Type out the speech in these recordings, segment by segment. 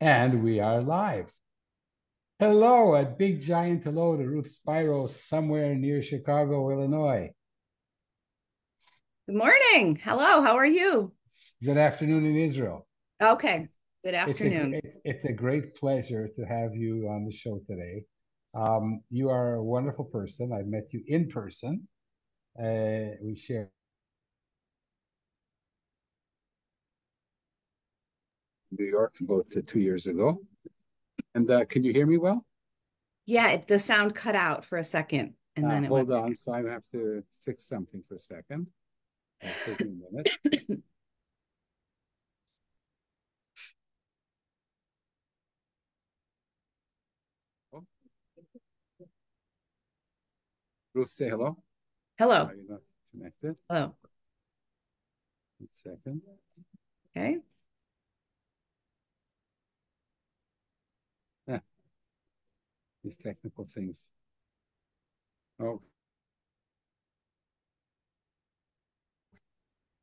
And we are live. Hello, a big giant hello to Ruth Spiro somewhere near Chicago, Illinois. Good morning. Hello. How are you? Good afternoon in Israel. Okay. Good It's a afternoon. it's a great pleasure to have you on the show today. You are a wonderful person. I met you in person. We shared New York about 2 years ago. And can you hear me well? Yeah, the sound cut out for a second and then it went Hold back. on, so I have to fix something for a second. Take me a minute. Oh, Ruth, say hello. Hello. You're not connected. Hello. 1 second. Okay. Yeah, these technical things. Oh,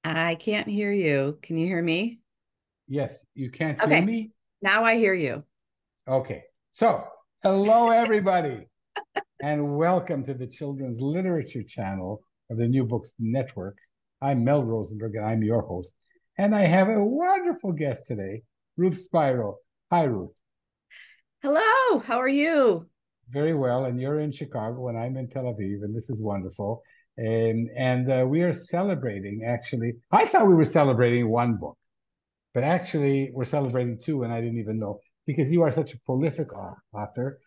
I can't hear you. Can you hear me? yes, you can't hear Okay. me? Now I hear you. Okay. So, hello, everybody, and welcome to the Children's Literature Channel of the New Books Network. I'm Mel Rosenberg, and I'm your host. And I have a wonderful guest today, Ruth Spiro. Hi, Ruth. Hello. How are you? Very well. And you're in Chicago, and I'm in Tel Aviv, and this is wonderful. And we are celebrating, actually. I thought we were celebrating one book. But actually, we're celebrating two, and I didn't even know because you are such a prolific author.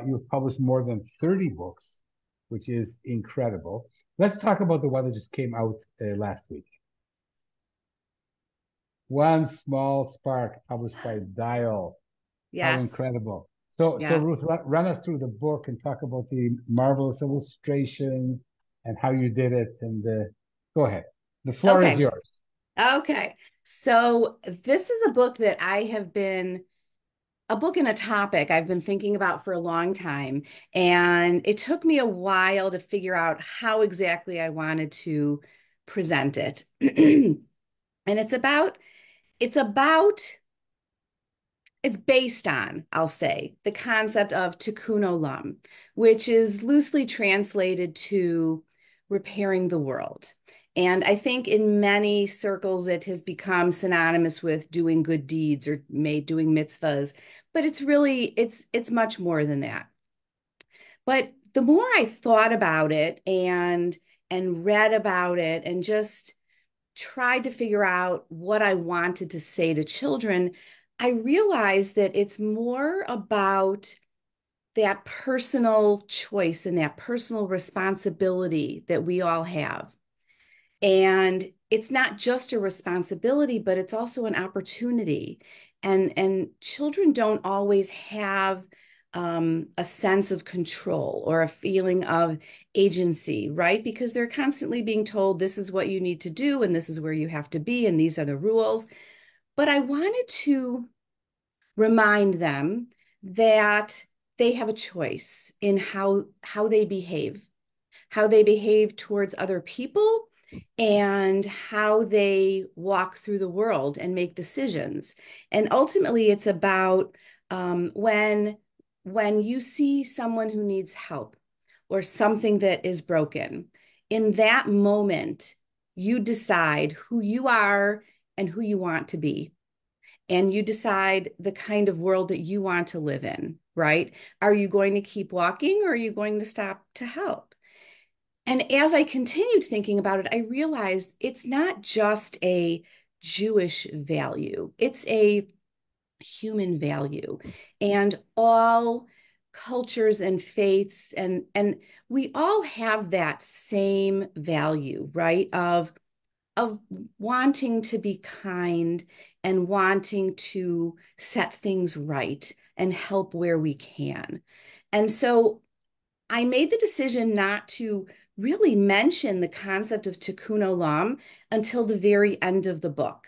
You've published more than 30 books, which is incredible. Let's talk about the one that just came out last week. One Small Spark, published by Dial. How Yes. incredible. So Yes. Ruth, run us through the book and talk about the marvelous illustrations and how you did it. And go ahead. The floor is Okay. yours. Okay. So this is a book that I have been a book and a topic I've been thinking about for a long time. And it took me a while to figure out how exactly I wanted to present it. And it's about, it's based on, I'll say, the concept of Tikkun Olam, which is loosely translated to repairing the world. And I think in many circles it has become synonymous with doing good deeds or made doing mitzvahs, but it's much more than that. But the more I thought about it and read about it and just tried to figure out what I wanted to say to children, I realized that it's more about that personal choice and that personal responsibility that we all have. And it's not just a responsibility, but it's also an opportunity. And children don't always have a sense of control or a feeling of agency, right? Because they're constantly being told this is what you need to do, and this is where you have to be, and these are the rules. But I wanted to remind them that they have a choice in how they behave towards other people and how they walk through the world and make decisions. And ultimately, it's about when you see someone who needs help or something that is broken, in that moment, you decide who you are and who you want to be. And you decide the kind of world that you want to live in, right? Are you going to keep walking or are you going to stop to help? And as I continued thinking about it, I realized it's not just a Jewish value, it's a human value. And all cultures and faiths and we all have that same value, right? Of wanting to be kind and wanting to set things right and help where we can. And so I made the decision not to really mention the concept of Tikkun Olam until the very end of the book,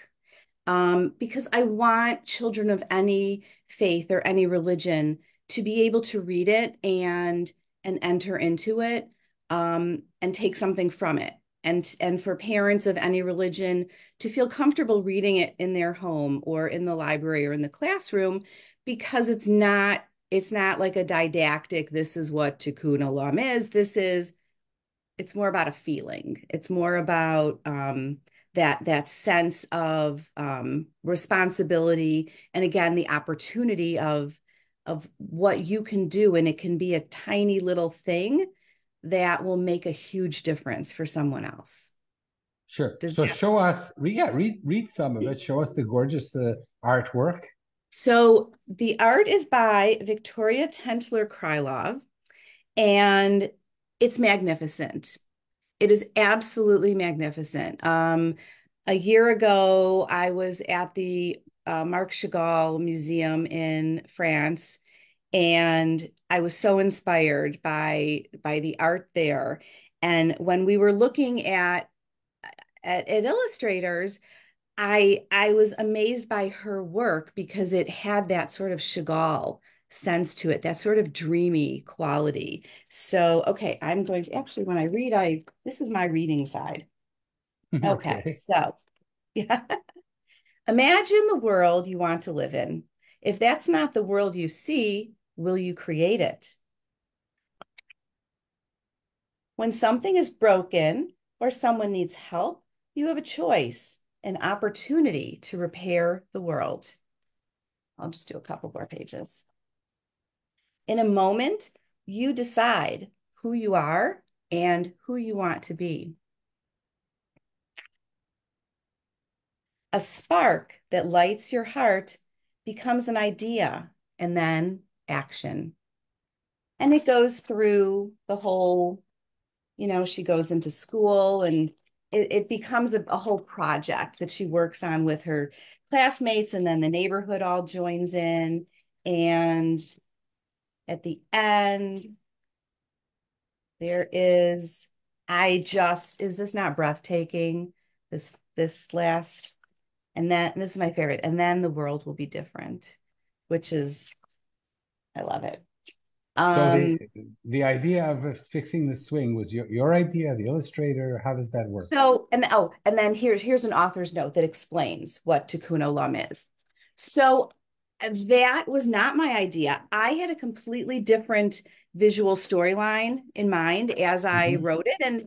because I want children of any faith or any religion to be able to read it and enter into it and take something from it and for parents of any religion to feel comfortable reading it in their home or in the library or in the classroom, because it's not like a didactic, this is what Tikkun Olam is. It's more about a feeling. It's more about that sense of responsibility, and again, the opportunity of what you can do, and it can be a tiny little thing that will make a huge difference for someone else. Sure. Does So that? show us, read some of it. Show us the gorgeous artwork. So the art is by Victoria Tentler-Krylov, and it's magnificent. It is absolutely magnificent. A year ago, I was at the Marc Chagall Museum in France, and I was so inspired by the art there. And when we were looking at illustrators, I was amazed by her work because it had that sort of Chagall sense to it, that sort of dreamy quality. So, okay, I'm going to actually, when I read, this is my reading side. Okay, Okay. so yeah. Imagine the world you want to live in. If that's not the world you see, will you create it? When something is broken or someone needs help, you have a choice, an opportunity to repair the world. I'll just do a couple more pages. In a moment, you decide who you are and who you want to be. A spark that lights your heart becomes an idea and then action. And it goes through the whole, she goes into school, and it becomes a whole project that she works on with her classmates, and then the neighborhood all joins in. And at the end, there is, is this not breathtaking? This last, and then this is my favorite. And then the world will be different, which is, I love it. So Um, the idea of fixing the swing was your idea, the illustrator. How does that work? and then here's an author's note that explains what Tikkun Olam is. So that was not my idea. I had a completely different visual storyline in mind as I Hmm. wrote it,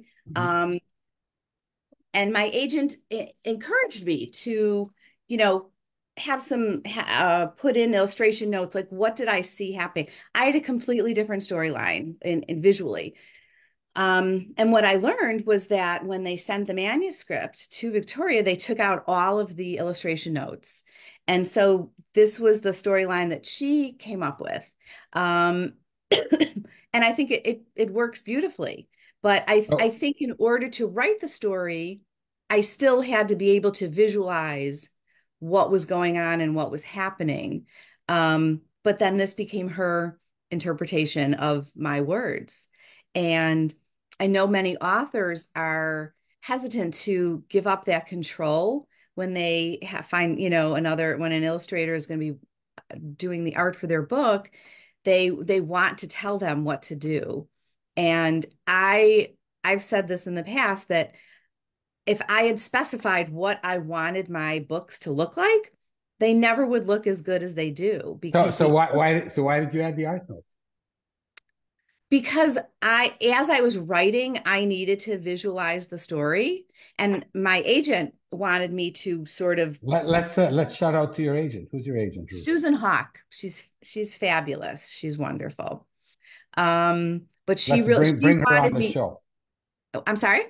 and my agent encouraged me to, you know, have some put in illustration notes, like what did I see happening. I had a completely different storyline in visually. And what I learned was that when they sent the manuscript to Victoria, they took out all of the illustration notes. And so this was the storyline that she came up with. Um, and I think it works beautifully. But I Oh, think in order to write the story, I still had to be able to visualize what was going on and what was happening. But then this became her interpretation of my words. And I know many authors are hesitant to give up that control when they find, when an illustrator is going to be doing the art for their book, they want to tell them what to do. And I've said this in the past that if I had specified what I wanted my books to look like, they never would look as good as they do, so because so the why did you add the art notes? because as I was writing, I needed to visualize the story, and my agent wanted me to sort of. Let's shout out to your agent. Who's your agent, Ruth? Susan Hawk, she's fabulous. She's wonderful. But Let's she bring her on wanted the me. show. Oh, I'm sorry.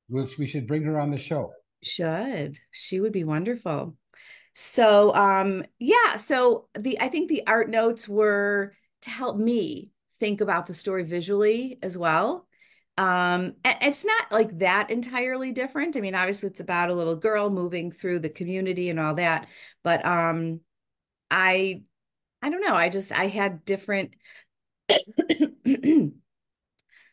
We should bring her on the show. She would be wonderful. So yeah, so the I think the art notes were to help me think about the story visually as well. It's not like that entirely different. I mean, obviously it's about a little girl moving through the community and all that, but I I don't know. I had different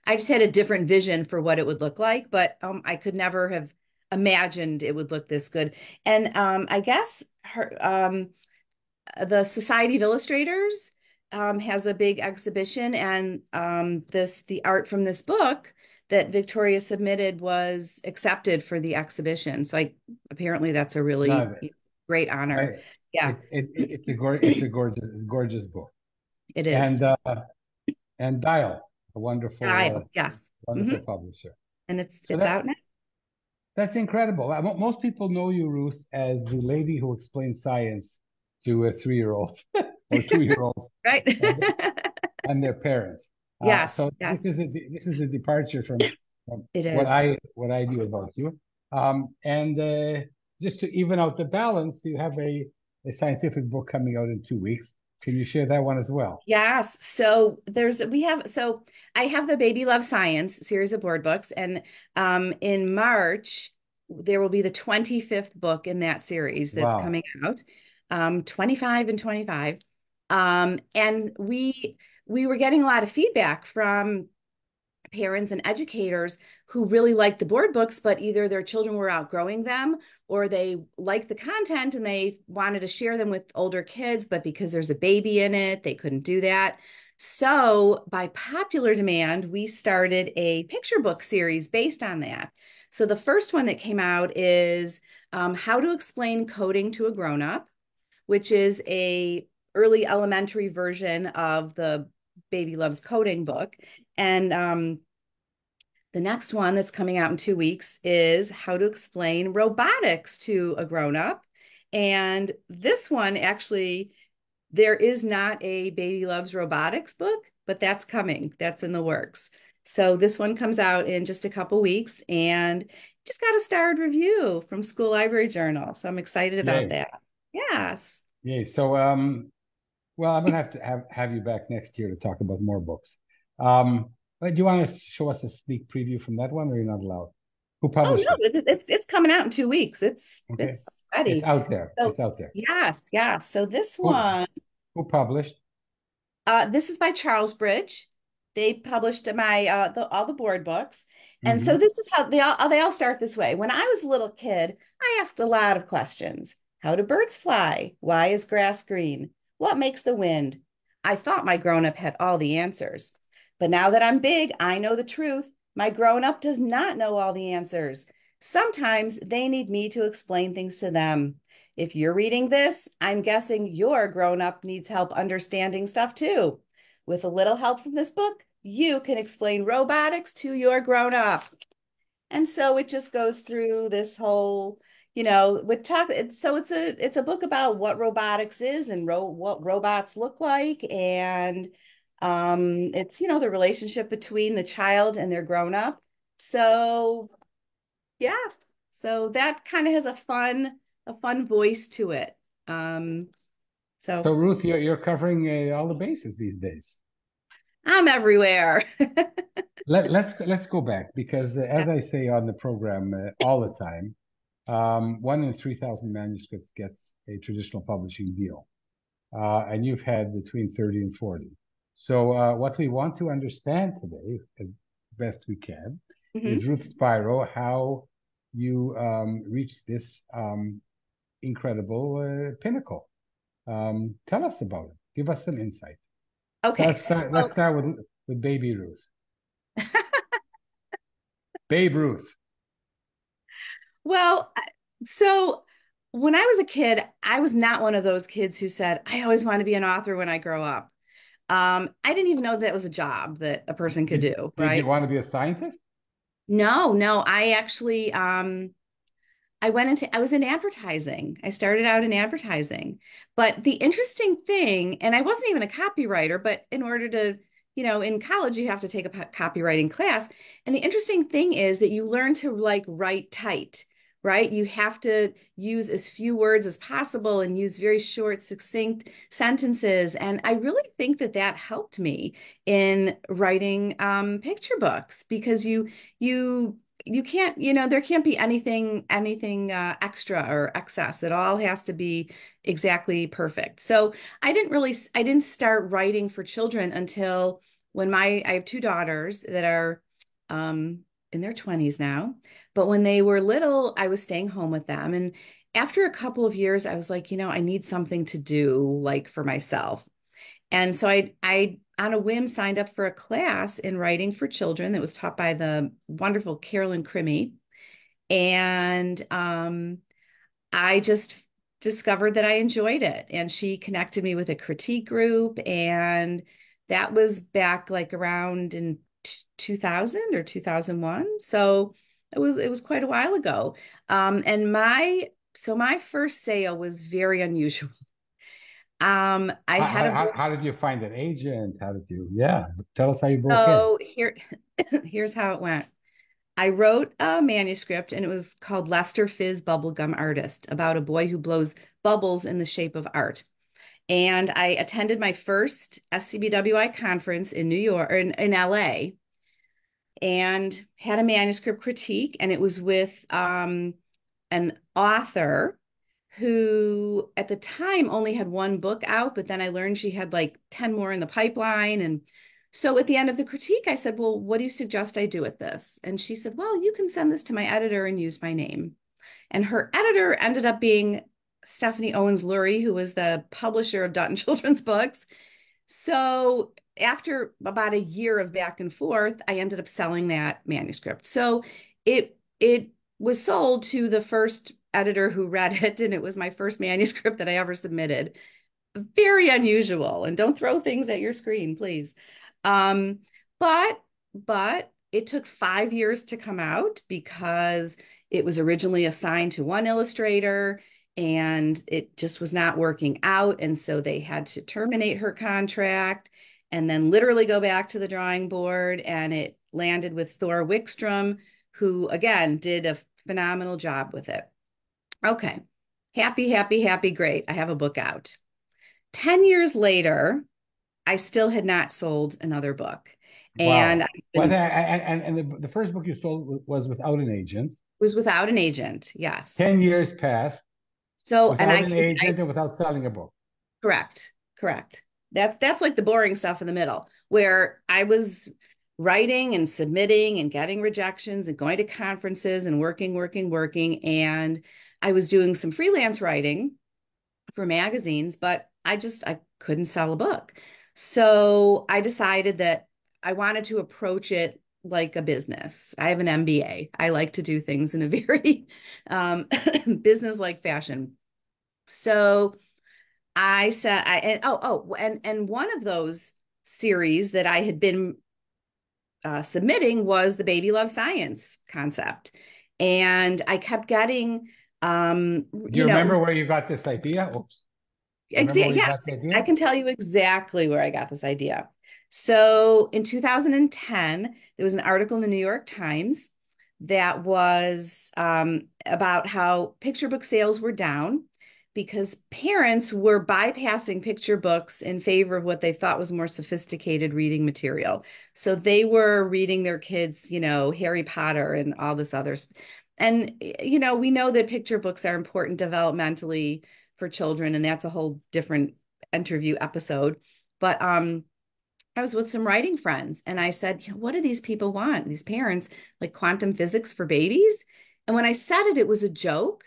I just had a different vision for what it would look like, but I could never have imagined it would look this good. And I guess the Society of Illustrators has a big exhibition, and the art from this book that Victoria submitted was accepted for the exhibition. So apparently that's a really No, great honor. Yeah, it's a gorgeous book. it is. And Dial, a wonderful Dial, yes. wonderful publisher. And So it's out now. that's incredible. Most people know you, Ruth, as the lady who explains science to a 3-year-olds or 2-year-olds Right. and their parents. Yes, So yes, this is a departure from it is. what I knew about you. And just to even out the balance, you have a scientific book coming out in 2 weeks. Can you share that one as well? Yes. So I have the Baby Love Science series of board books, and in March there will be the 25th book in that series that's Wow. coming out. 25 and 25. And we were getting a lot of feedback from parents and educators who really liked the board books, but either their children were outgrowing them or they liked the content and they wanted to share them with older kids, but because there's a baby in it, they couldn't do that. So, by popular demand, we started a picture book series based on that. So, the first one that came out is How to Explain Coding to a Grown-Up, which is a early elementary version of the Baby Loves Coding book. And the next one that's coming out in 2 weeks is How to Explain Robotics to a Grown-Up. And this one, actually, there is not a Baby Loves Robotics book, but that's coming. That's in the works. So this one comes out in just a couple weeks and just got a starred review from School Library Journal. So I'm excited about Yay. that. Yes. Yay. So well, I'm gonna have to have you back next year to talk about more books. But do you want to show us a sneak preview from that one, or you're not allowed? Who Oh published no, it? it's coming out in 2 weeks. Okay, It's it's ready. out there. So It's out there. yes, yeah. So this Who one, who published? this is by Charles Bridge. They published all the board books, and so Hmm. this is how they all start this way. When I was a little kid, I asked a lot of questions. How do birds fly? Why is grass green? What makes the wind? I thought my grown up had all the answers, but now that I'm big, I know the truth. My grown up does not know all the answers. Sometimes they need me to explain things to them. If you're reading this, I'm guessing your grown up needs help understanding stuff too. With a little help from this book, you can explain robotics to your grown up. And so it just goes through this whole, with talk. So it's a book about what robotics is and what robots look like, and it's the relationship between the child and their grown up. So yeah, so that kind of has a fun voice to it. Um, So so Ruth, you're covering all the bases these days. I'm everywhere. Let's go back because as Yes. I say on the program all the time, 1 in 3,000 manuscripts gets a traditional publishing deal, and you've had between 30 and 40. So what we want to understand today, as best we can, is Mhm. Ruth Spiro, how you reached this incredible pinnacle. Tell us about it. Give us some insight. So Okay, let's so start with Baby Ruth. Babe Ruth. well, so when I was a kid, I was not one of those kids who said, I always want to be an author when I grow up. I didn't even know that was a job that a person could do, Did you right? want to be a scientist? No, no, I actually I was in advertising. I started out in advertising. But the interesting thing, and I wasn't even a copywriter, but in order to, in college, you have to take a copywriting class. And the interesting thing is that you learn to like write tight, right? You have to use as few words as possible and use very short, succinct sentences. And I really think that that helped me in writing picture books because you can't, there can't be anything extra or excess. It all has to be exactly perfect. So I didn't start writing for children until I have two daughters that are um in their 20s now, but when they were little I was staying home with them, and after a couple of years I was like, I need something to do like for myself. And so I on a whim signed up for a class in writing for children that was taught by the wonderful Carolyn Crimmy. And I just discovered that I enjoyed it. And she connected me with a critique group. And that was back like around in 2000 or 2001. So it was quite a while ago. And my first sale was very unusual. I had a book. How did you find an agent? How did you, yeah, tell us how you broke in. So here's how it went. I wrote a manuscript and it was called Lester Fizz Bubblegum Artist, about a boy who blows bubbles in the shape of art. And I attended my first SCBWI conference in New York or in LA and had a manuscript critique. And it was with an author who at the time only had one book out, but then I learned she had like 10 more in the pipeline. And so at the end of the critique, I said, well, what do you suggest I do with this? And she said, well, you can send this to my editor and use my name. And her editor ended up being Stephanie Owens-Lurie, who was the publisher of Dutton Children's Books. So after about a year of back and forth, I ended up selling that manuscript. So it was sold to the first editor who read it, and it was my first manuscript that I ever submitted. Very unusual, and don't throw things at your screen, please. Um, but but it took 5 years to come out because it was originally assigned to one illustrator and it just was not working out. And so they had to terminate her contract and then literally go back to the drawing board. And it landed with Thor Wickstrom, who again did a phenomenal job with it. Okay. Happy, happy, happy, great. I have a book out. 10 years later, I still had not sold another book. And Wow. I've Well, been, and the first book you sold was without an agent. was without an agent. Yes. 10 years passed So, and without an agent and without selling a book. correct, correct. That's like the boring stuff in the middle where I was writing and submitting and getting rejections and going to conferences and working, working, working. And I was doing some freelance writing for magazines, but I couldn't sell a book. So I decided that I wanted to approach it like a business. I have an MBA. I like to do things in a very business-like fashion. So I said, and one of those series that I had been submitting was the baby love science concept. And I kept getting, Do you remember where you got this idea? Oops. Do you remember where you got Yes, the I idea? can tell you exactly where I got this idea. So in 2010, there was an article in the New York Times that was about how picture book sales were down because parents were bypassing picture books in favor of what they thought was more sophisticated reading material. So they were reading their kids, Harry Potter and all this other. And, we know that picture books are important developmentally for children, and that's a whole different interview episode. But I was with some writing friends and I said, what do these people want? These parents like quantum physics for babies? And when I said it, it was a joke.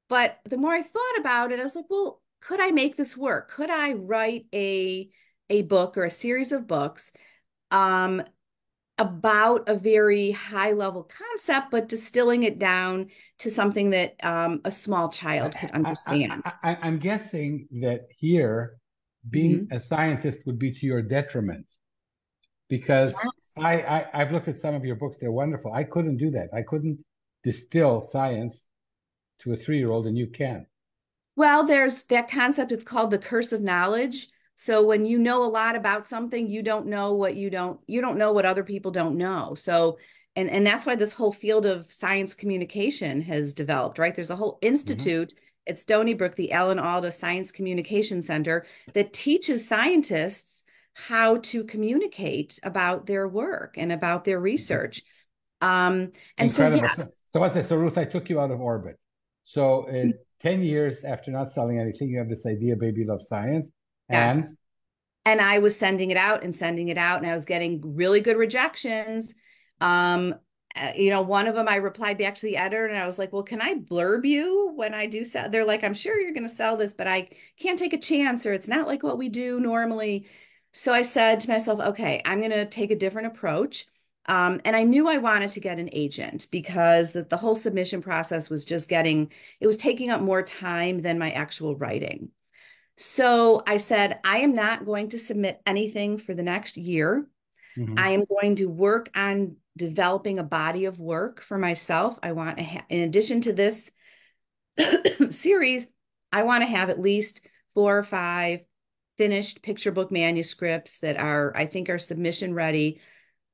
But the more I thought about it, I was like, well, could I make this work? Could I write a book or a series of books um, about a very high level concept, but distilling it down to something that a small child could understand? I'm guessing that here, being Mhm. a scientist would be to your detriment because Yes. I've looked at some of your books. They're wonderful. I couldn't do that. I couldn't distill science to a 3-year-old, and you can. Well, there's that concept. It's called the curse of knowledge. So when you know a lot about something, you don't know what other people don't know. So, and that's why this whole field of science communication has developed, right? There's a whole Mhm. institute at Stony Brook, the Alan Alda Science Communication Center, that teaches scientists how to communicate about their work and about their research. And so, Incredible. So, yes, so what's this? So Ruth, I took you out of orbit. So 10 years after not selling anything, you have this idea, baby loves science. And yes. And I was sending it out and sending it out, and I was getting really good rejections. One of them I replied back to the editor, and I was like, "Well, can I blurb you when I do sell?" They're like, "I'm sure you're going to sell this, but I can't take a chance, or it's not like what we do normally." So I said to myself, okay, I'm going to take a different approach. And I knew I wanted to get an agent because the whole submission process was just it was taking up more time than my actual writing. So I said, I am not going to submit anything for the next year. I Hmm. am going to work on developing a body of work for myself. I want to in addition to this series, I want to have at least 4 or 5 finished picture book manuscripts that I think are submission ready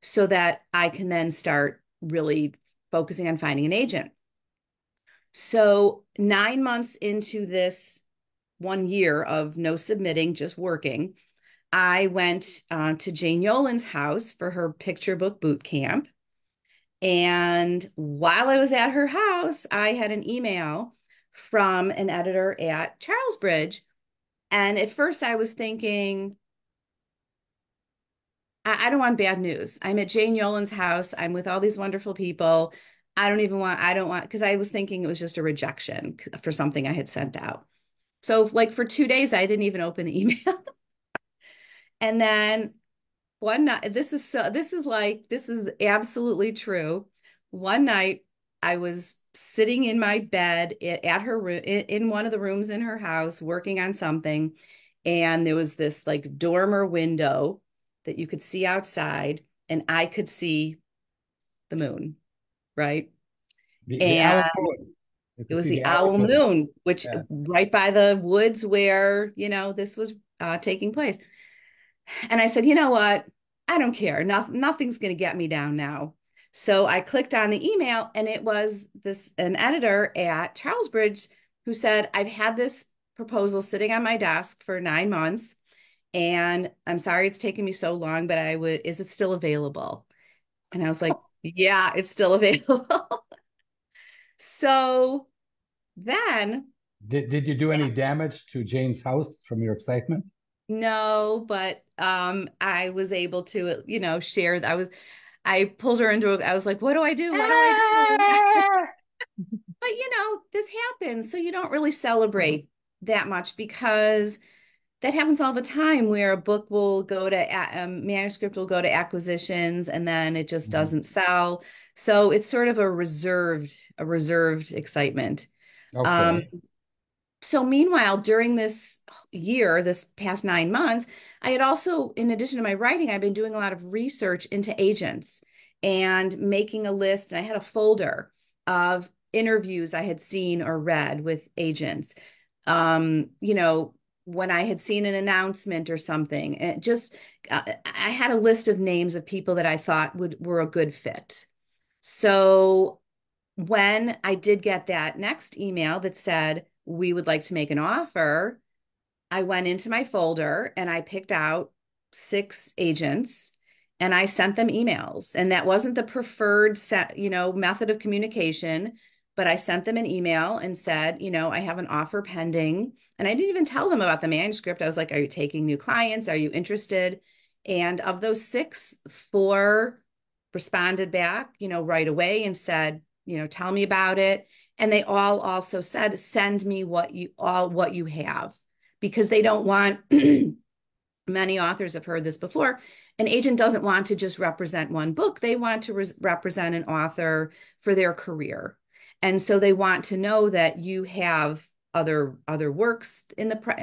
so that I can then start really focusing on finding an agent. So 9 months into this 1 year of no submitting, just working, I went to Jane Yolen's house for her picture book boot camp. And while I was at her house, I had an email from an editor at Charlesbridge. And at first I was thinking, I don't want bad news. I'm at Jane Yolen's house. I'm with all these wonderful people. I don't want, because I was thinking it was just a rejection for something I had sent out. So, like, for 2 days, I didn't even open the email. And then one night, this is absolutely true. One night, I was sitting in my bed at her room in one of the rooms in her house working on something, and there was this like dormer window that you could see outside, and I could see the moon, right? The And owl moon. You it can was see the the owl owl moon. moon, which Yeah. right by the woods where, this was taking place. And I said, you know what? I don't care. Nothing's going to get me down now. So I clicked on the email, and it was an editor at Charlesbridge who said, I've had this proposal sitting on my desk for 9 months, and I'm sorry it's taken me so long, but is it still available? And I was like, yeah, it's still available. So then, Did you do any damage to Jane's house from your excitement? no, but I was able to, share. I pulled her into I was like, what do I do? What do I do? But this happens. So you don't really celebrate that much because that happens all the time where a book will go to manuscript will go to acquisitions and then it just Mhm. doesn't sell. So it's sort of a reserved excitement. Um, Okay. so meanwhile, during this year, this past 9 months, I had also, in addition to my writing, I've been doing a lot of research into agents and making a list. And I had a folder of interviews I had seen or read with agents. When I had seen an announcement or something, and I had a list of names of people that I thought were a good fit. So when I did get that next email that said, we would like to make an offer, I went into my folder and I picked out 6 agents and I sent them emails. And that wasn't the preferred method of communication, but I sent them an email and said, I have an offer pending. And I didn't even tell them about the manuscript. I was like, are you taking new clients? Are you interested? And of those 6, 4 responded back, right away and said, tell me about it. And they all also said, send me what you have, because they don't want many authors have heard this before. An agent doesn't want to just represent one book. They want to represent an author for their career. And so they want to know that you have other works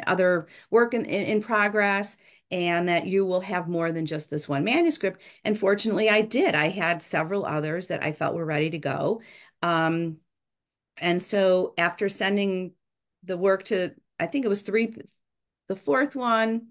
other work in progress, and that you will have more than just this one manuscript. And fortunately, I did. I had several others that I felt were ready to go. Um, and so after sending the work to, I think it was 3, the fourth one,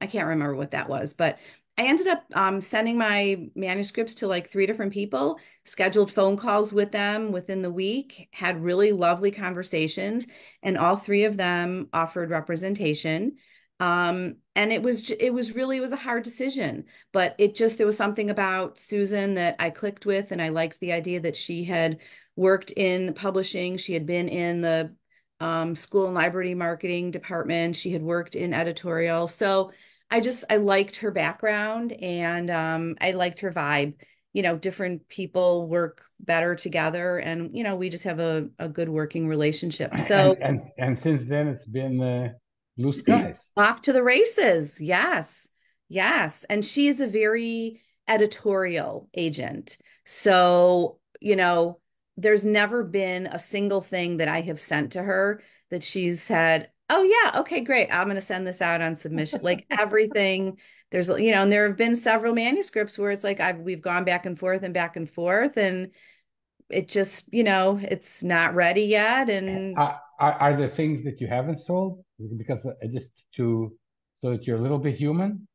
I can't remember what that was, but I ended up sending my manuscripts to like 3 different people, scheduled phone calls with them within the week, had really lovely conversations, and all 3 of them offered representation. And it was a hard decision, but there was something about Susan that I clicked with, and I liked the idea that she had worked in publishing. She had been in the school and library marketing department. She had worked in editorial. So I liked her background, and I liked her vibe. Different people work better together, and we just have a good working relationship. So And since then it's been blue skies. off to the races. Yes. Yes. And she is a very editorial agent. So, there's never been a single thing that I have sent to her that she's said, "Oh, yeah, okay, great. I'm going to send this out on submission." Like everything, and there have been several manuscripts where it's like we've gone back and forth, and it just, it's not ready yet. And Are there things that you haven't sold because just to so that you're a little bit human?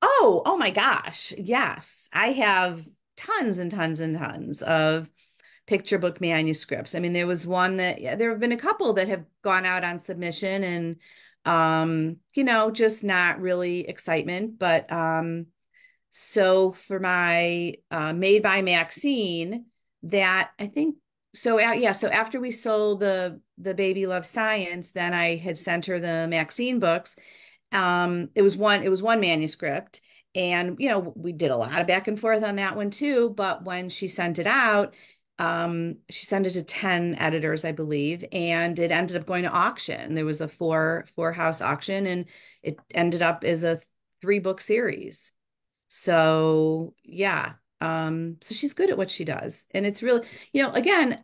oh my gosh. Yes. I have tons and tons and tons of picture book manuscripts. I mean, there was one that yeah, there have been a couple that have gone out on submission and just not really excitement. But so for my Made by Maxine, that I think so yeah, so after we sold the Baby Love Science, then I had sent her the Maxine books. It was one manuscript, and we did a lot of back and forth on that one too. But when she sent it out, she sent it to 10 editors, I believe, and it ended up going to auction. There was a four house auction, and it ended up as a 3 book series. So yeah. So she's good at what she does. And it's really, again,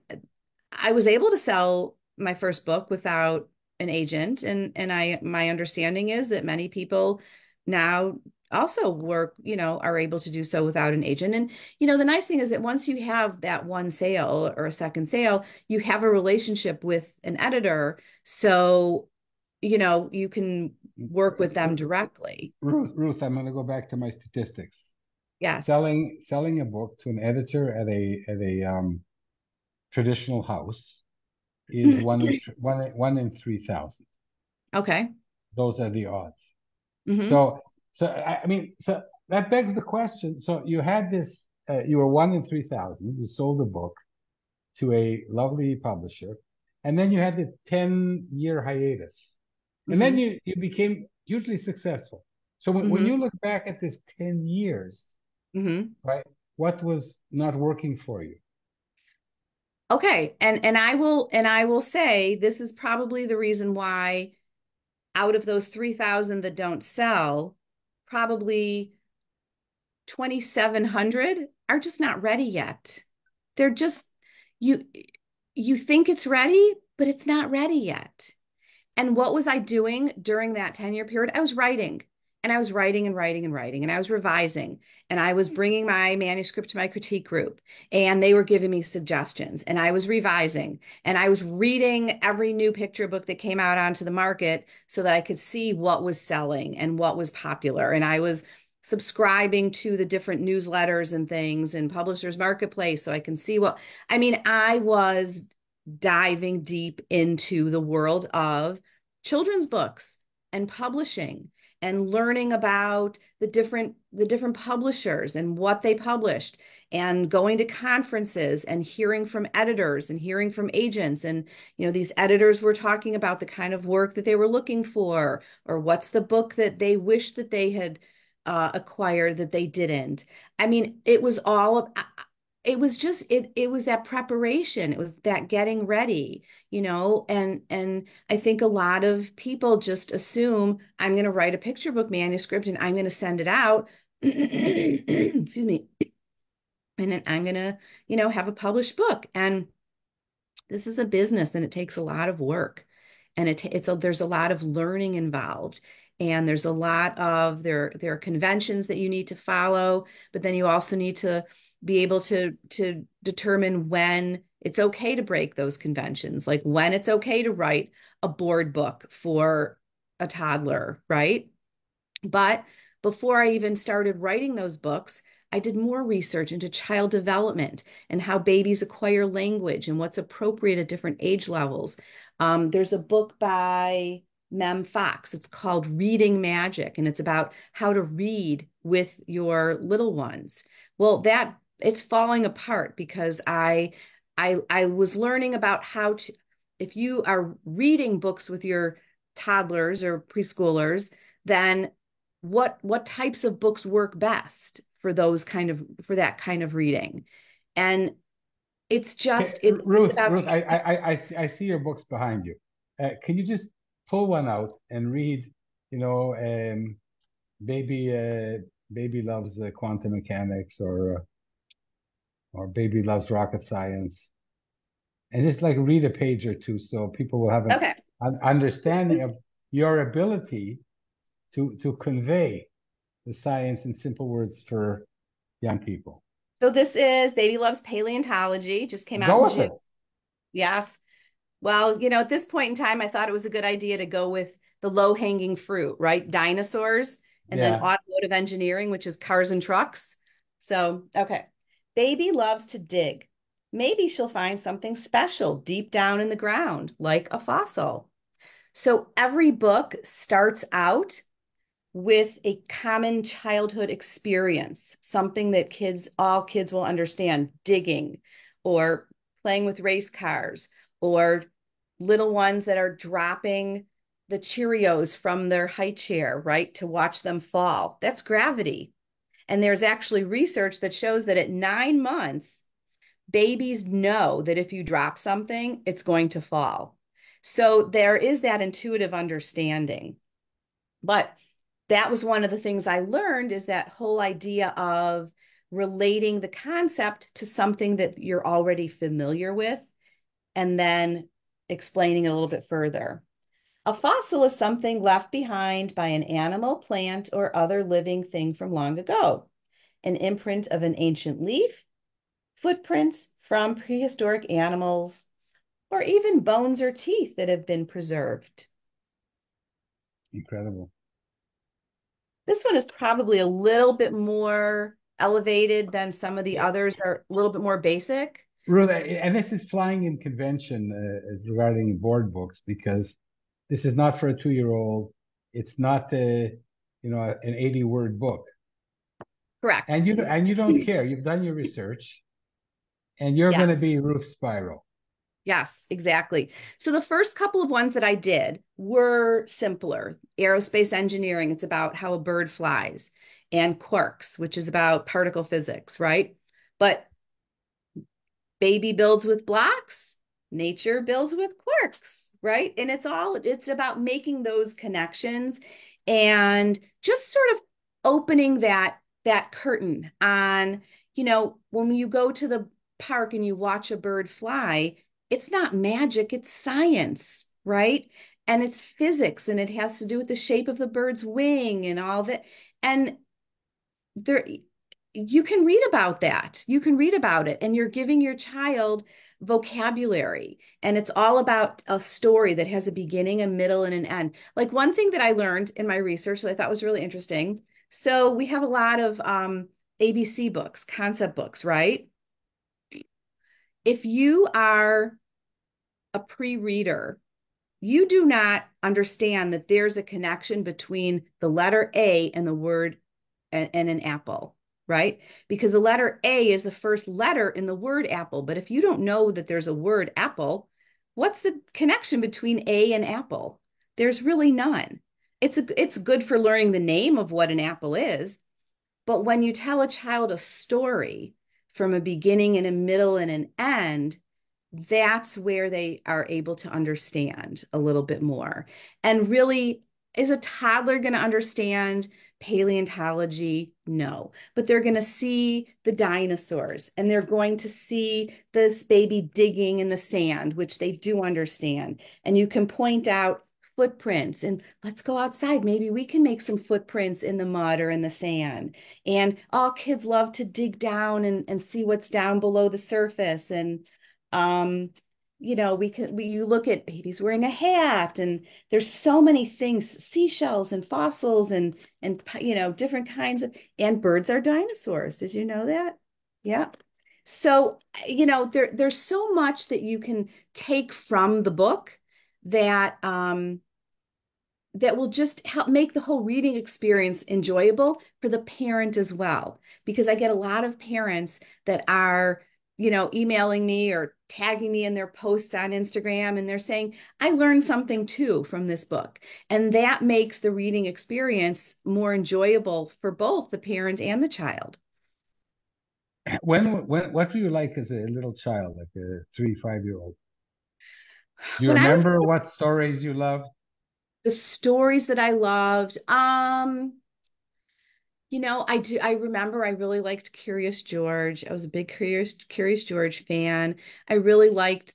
I was able to sell my first book without an agent, and my understanding is that many people now also are able to do so without an agent. And the nice thing is that once you have that one sale or a second sale, you have a relationship with an editor, so you can work with them directly. Ruth, I'm going to go back to my statistics. Yes. Selling a book to an editor at a traditional house is one in 3,000. Okay. Those are the odds. Hmm. So that begs the question. So you had this, you were one in 3,000. You sold the book to a lovely publisher, and then you had the 10-year hiatus, and then Hmm. you became hugely successful. So when Hmm. you look back at this 10 years, Hmm. right, what was not working for you? Okay. And I will say this is probably the reason why out of those 3,000 that don't sell, probably 2,700 are just not ready yet. They're just you you think it's ready, but it's not ready yet. And what was I doing during that 10-year period? I was writing, and I was writing and writing and writing, and I was revising, and I was bringing my manuscript to my critique group, and they were giving me suggestions, and I was revising, and I was reading every new picture book that came out onto the market so that I could see what was selling and what was popular. And I was subscribing to the different newsletters and things in Publishers Marketplace so I can see I mean, I was diving deep into the world of children's books and publishing and learning about the different publishers and what they published and going to conferences and hearing from editors and hearing from agents. And these editors were talking about the kind of work that they were looking for, or what's the book that they wish that they had acquired that they didn't. I mean, it was that preparation, it was that getting ready, and I think a lot of people just assume I'm going to write a picture book manuscript and I'm going to send it out excuse me, and then I'm going to have a published book. And this is a business, and it takes a lot of work, and there's a lot of learning involved, and there's a lot of there are conventions that you need to follow, but then you also need to be able to determine when it's okay to break those conventions, like when it's okay to write a board book for a toddler, right? But before I even started writing those books, I did more research into child development and how babies acquire language and what's appropriate at different age levels. There's a book by Mem Fox. It's called Reading Magic, and it's about how to read with your little ones. Well, that it's falling apart because I was learning about how to, if you are reading books with your toddlers or preschoolers, then what types of books work best for that kind of reading. And it's Okay, just it's Ruth, about Ruth, I see your books behind you. Can you just pull one out and read, you know, baby baby loves quantum mechanics, or baby loves rocket science, and just like read a page or two so people will have Okay. an understanding of your ability to convey the science in simple words for young people. So this is Baby Loves Paleontology, just came out Go in with June. it. Yes. Well, at this point in time, I thought it was a good idea to go with the low-hanging fruit, right? Dinosaurs, and then Yeah, automotive engineering, which is cars and trucks. So, okay. Baby loves to dig. Maybe she'll find something special deep down in the ground, like a fossil. So every book starts out with a common childhood experience, something that all kids will understand, digging or playing with race cars or little ones that are dropping the Cheerios from their high chair, right, to watch them fall. That's gravity. And there's actually research that shows that at 9 months, babies know that if you drop something, it's going to fall. So there is that intuitive understanding. But that was one of the things I learned is that whole idea of relating the concept to something that you're already familiar with and then explaining it a little bit further. A fossil is something left behind by an animal, plant, or other living thing from long ago. An imprint of an ancient leaf, footprints from prehistoric animals, or even bones or teeth that have been preserved. incredible. This one is probably a little bit more elevated than some of the Yeah. others are a little bit more basic. Ruth, and this is flying in convention as regarding board books because this is not for a 2-year-old. It's not an 80-word book, Correct. and you don't care. You've done your research, and you're going to Yes. be Ruth Spiro. Yes, exactly. So the first couple of ones that I did were simpler. Aerospace engineering, it's about how a bird flies, and quarks, which is about particle physics, right? But baby builds with blocks, nature builds with quarks, right? And it's about making those connections and just sort of opening that curtain on, when you go to the park and you watch a bird fly, it's not magic, it's science, right? And it's physics and it has to do with the shape of the bird's wing and all that. And there you can read about that. You can read about it, and you're giving your child vocabulary. And it's all about a story that has a beginning, a middle, and an end. Like one thing that I learned in my research that I thought was really interesting. So we have a lot of ABC books, concept books, right? If you are a pre-reader, you do not understand that there's a connection between the letter A and the word and an apple, right? Because the letter A is the first letter in the word apple. But if you don't know that there's a word apple, what's the connection between A and apple? There's really none. It's good for learning the name of what an apple is, but when you tell a child a story from a beginning and a middle and an end, that's where they are able to understand a little bit more. And really, is a toddler going to understand paleontology? No, but they're going to see the dinosaurs and they're going to see this baby digging in the sand, which they do understand. And you can point out footprints and let's go outside. Maybe we can make some footprints in the mud or in the sand. And all kids love to dig down and see what's down below the surface. And um, you look at babies wearing a hat, and there's so many things, seashells and fossils and different kinds of, and birds are dinosaurs. Did you know that? Yeah. So, there's so much that you can take from the book that will just help make the whole reading experience enjoyable for the parent as well. Because I get a lot of parents that are, emailing me or tagging me in their posts on Instagram, and they're saying, I learned something too from this book. And that makes the reading experience more enjoyable for both the parent and the child. What were you like as a little child, like a 3, 5-year-old? Do you When I was remember what stories you loved? the stories that I loved, I remember I really liked Curious George. I was a big Curious George fan. I really liked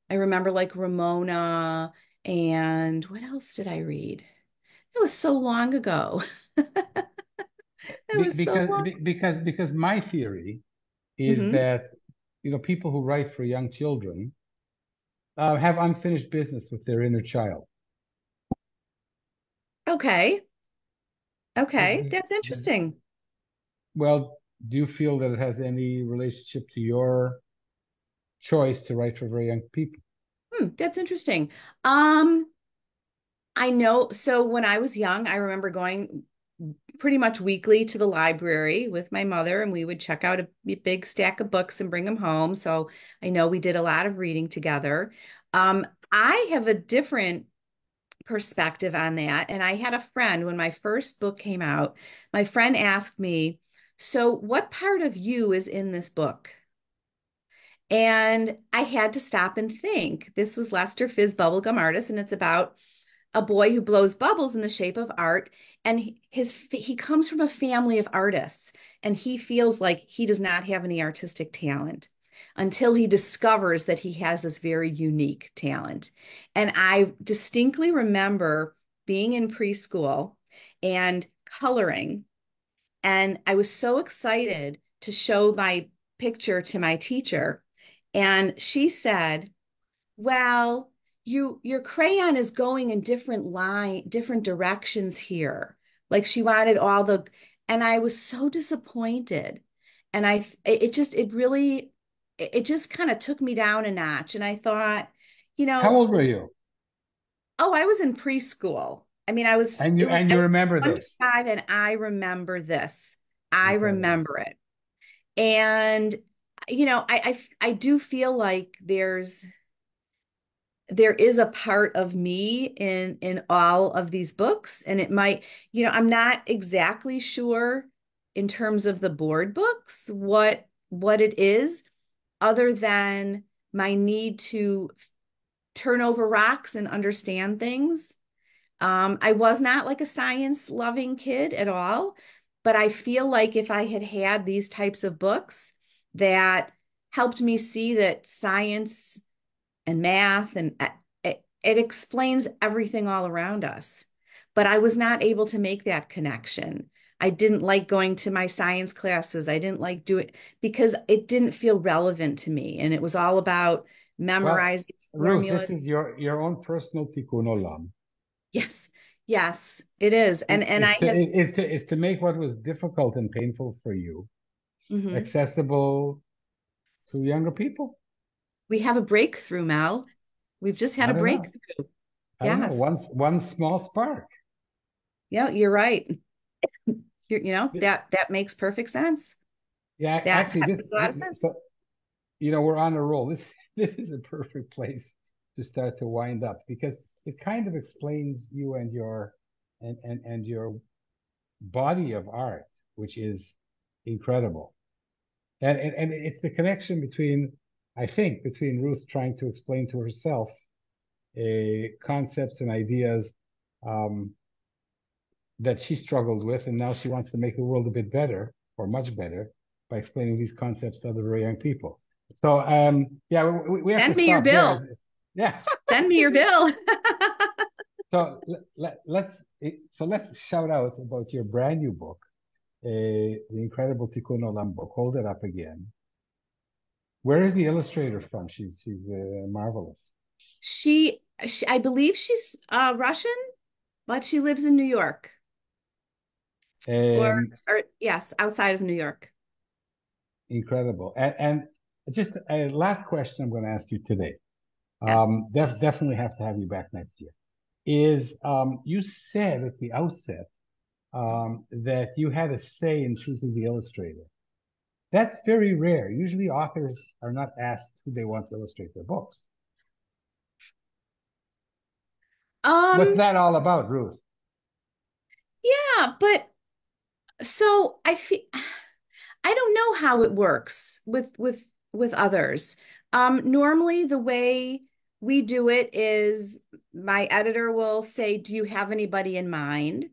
I remember like Ramona, and what else did I read? That was so long ago. That was so long. Because my theory is Hmm. that people who write for young children have unfinished business with their inner child. Okay. Does- Okay. does- That's does- interesting. Well, do you feel that it has any relationship to your choice to write for very young people? That's interesting. Um, I know. So when I was young, I remember going pretty much weekly to the library with my mother, and we would check out a big stack of books and bring them home. So I know we did a lot of reading together. Um, I have a different perspective on that. And I had a friend when my first book came out, my friend asked me, "So what part of you is in this book?" And I had to stop and think. This was Lester Fizz Bubblegum Artist, and it's about a boy who blows bubbles in the shape of art, and he comes from a family of artists, and he feels like he does not have any artistic talent until he discovers that he has this very unique talent. And I distinctly remember being in preschool and coloring, and I was so excited to show my picture to my teacher, and she said, "Well, your crayon is going in different directions here." Like she wanted all the, and I was so disappointed. And it really, it just kind of took me down a notch. And I thought, you How know, old were you? oh, I was in preschool. I mean, And you it was, and I you was remember one to this? five, and I remember this. I Incredible. remember it. And, I do feel like there is a part of me in all of these books, and it might, I'm not exactly sure in terms of the board books what it is, other than my need to turn over rocks and understand things. I was not like a science loving kid at all, but I feel like if I had had these types of books that helped me see that science and math and it explains everything all around us. But I was not able to make that connection. I didn't like going to my science classes. I didn't like doing because it didn't feel relevant to me. And it was all about Well, memorizing Ruth, this formulas. is your own personal tikkun olam. Yes, yes, it is. And I have, Is to make what was difficult and painful for you mhm. accessible to younger people. We have a breakthrough, Mel. We've just had I a don't know. breakthrough. I don't know. Yes. One small spark. Yeah, you're right. That makes perfect sense. Yeah, That actually, makes a lot of sense. so we're on a roll. This is a perfect place to start to wind up because it kind of explains you and your body of art, which is incredible. And it's the connection between, I think, between Ruth trying to explain to herself concepts and ideas um, that she struggled with, and now she wants to make the world a bit better or much better by explaining these concepts to other very young people. So yeah, we have to Send me your stop bill. there. Yeah. Send me your bill. So let's shout out about your brand new book, the incredible Tikkun Olam book. Hold it up again. Where is the illustrator from? She's marvelous. I believe she's Russian, but she lives in New York, or Um, or yes, outside of New York. Incredible. And just a last question I'm going to ask you today. Yes. Definitely have to have you back next year. Is you said at the outset that you had a say in choosing the illustrator. That's very rare. Usually authors are not asked who they want to illustrate their books. What's Um, that all about, Ruth? yeah, but so I don't know how it works with others. Normally the way we do it is my editor will say, "Do you have anybody in mind?"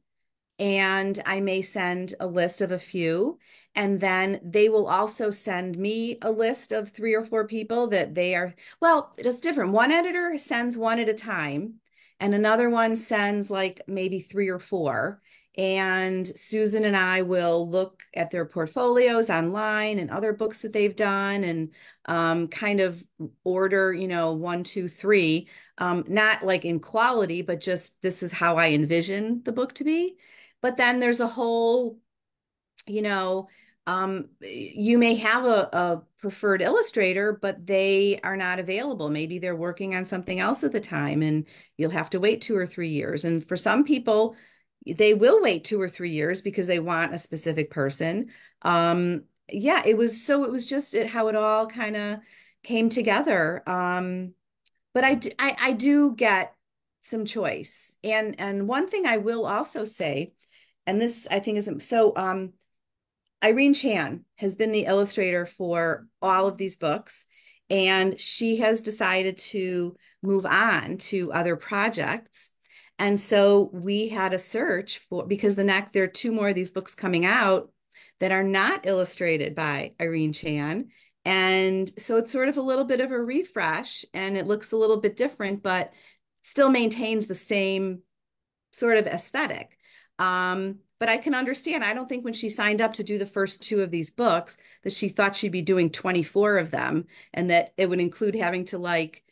and I may send a list of a few. And then they will also send me a list of 3 or 4 people that they are, well, it's different. One editor sends one at a time, and another one sends like maybe 3 or 4. And Susan and I will look at their portfolios online and other books that they've done, and kind of order, 1, 2, 3, not like in quality, but just this is how I envision the book to be. But then there's a whole, you know, you may have a preferred illustrator, but they are not available. Maybe they're working on something else at the time, and you'll have to wait 2 or 3 years. And for some people, they will wait 2 or 3 years because they want a specific person. Yeah, it was just how it all kind of came together. But I do get some choice. And one thing I will also say, and this I think isn't so, Irene Chan has been the illustrator for all of these books, and she has decided to move on to other projects. And so we had a search for, because there are 2 more of these books coming out that are not illustrated by Irene Chan. And so it's sort of a little bit of a refresh, and it looks a little bit different, but still maintains the same sort of aesthetic. But I can understand. I don't think when she signed up to do the first 2 of these books that she thought she'd be doing 24 of them, and that it would include having to, like,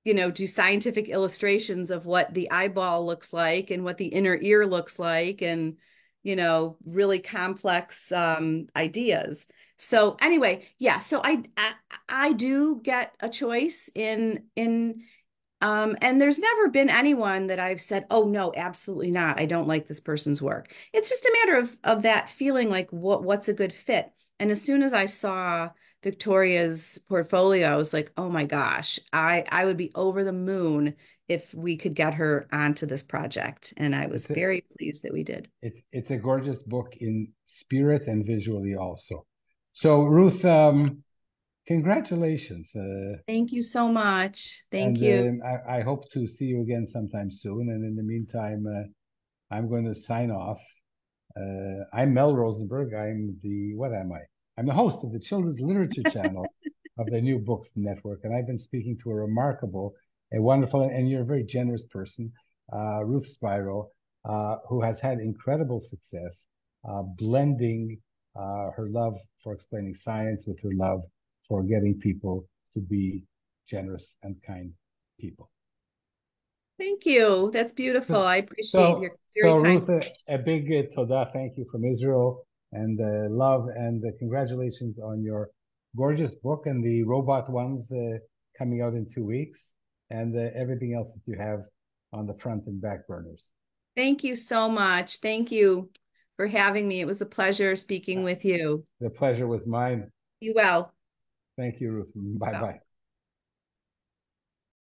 do scientific illustrations of what the eyeball looks like and what the inner ear looks like, and, really complex ideas. So anyway, yeah, so I do get a choice in and there's never been anyone that I've said, oh no, absolutely not. I don't like this person's work. It's just a matter of that feeling like what's a good fit. And as soon as I saw Victoria's portfolio, I was like, oh my gosh, I would be over the moon if we could get her onto this project. And I was very pleased that we did. It's a gorgeous book in spirit and visually also. So Ruth, congratulations. Thank you so much. Thank And you. I hope to see you again sometime soon. And in the meantime, I'm going to sign off. I'm Mel Rosenberg. What am I? I'm the host of the Children's Literature Channel of the New Books Network. And I've been speaking to a remarkable, a wonderful, and you're a very generous person, Ruth Spiro, who has had incredible success blending her love for explaining science with her love for getting people to be generous and kind people. Thank you. That's beautiful. I appreciate your very so kind. Ruth, a big todah, thank you from Israel, and love and congratulations on your gorgeous book and the robot ones coming out in 2 weeks, and everything else that you have on the front and back burners. Thank you so much. Thank you for having me. It was a pleasure speaking with you. The pleasure was mine. Be well. Thank you, Ruth. Bye-bye.